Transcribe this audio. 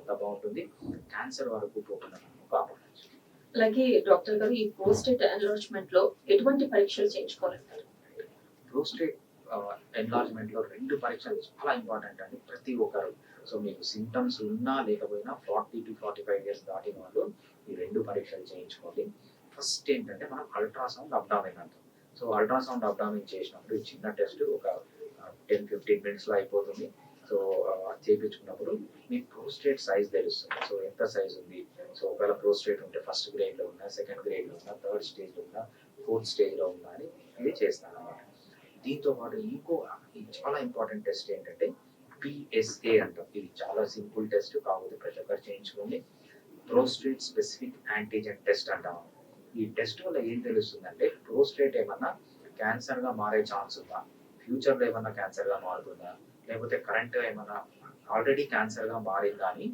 అంతా బాగుంటుంది. క్యాన్సర్ వరకు పోకుండా మనం కాపాడొచ్చు. అలాగే డాక్టర్ గారు ఈ ప్రోస్టేట్ ఎన్లార్జ్‌మెంట్‌లో ఎటువంటి పరీక్షలు చేయించుకోవాలంటారు? ప్రోస్టేట్ ఎన్లార్జ్మెంట్‌లో 2 పరీక్షలు చాలా ఇంపార్టెంట్ అండి ప్రతి ఒక్కరు. సో, మీకు సింప్టమ్స్ ఉన్నా లేకపోయినా 40-45 ఇయర్స్ దాటిన వాళ్ళు ఈ 2 పరీక్షలు చేయించుకోవాలి. ఫస్ట్ ఏంటంటే మనం అల్ట్రాసౌండ్ అబ్డామిన్ అంటాం. సో, అల్ట్రాసౌండ్ అబ్డామిన్ చేసినప్పుడు ఈ చిన్న టెస్ట్ ఒక 10-15 మినిట్స్‌లో అయిపోతుంది. సో, చేపించుకున్నప్పుడు మీ ప్రోస్టేట్ సైజ్ తెలుస్తుంది. సో, ఎంత సైజ్ ఉంది. సో, ఒకవేళ ప్రోస్టేట్ ఉంటే ఫస్ట్ గ్రేడ్‌లో ఉందా, సెకండ్ గ్రేడ్‌లో ఉందా, థర్డ్ స్టేజ్‌లో ఉందా, ఫోర్త్ స్టేజ్‌లో ఉందా అని ఇది చేస్తానన్నమాట. దీంతో పాటు చాలా ఇంపార్టెంట్ టెస్ట్ ఏంటంటే పిఎస్ఏ అంటాం. ఇది చాలా సింపుల్ టెస్ట్ కాకపోతే ప్రతి ఒక్కరు చేయించుకోండి. ప్రోస్టేట్ స్పెసిఫిక్ యాంటీజెన్ టెస్ట్ అంటాం. ఈ టెస్ట్ వల్ల ఏం తెలుస్తుందంటే ప్రోస్టేట్ ఏమన్నా క్యాన్సర్‌గా మారే ఛాన్స్ ఉందా? ఫ్యూచర్‌లో ఏమన్నా క్యాన్సర్‌గా మారుతుందా? లేకపోతే కరెంట్‌గా ఏమన్నా ఆల్రెడీ క్యాన్సర్‌గా మారిందా అని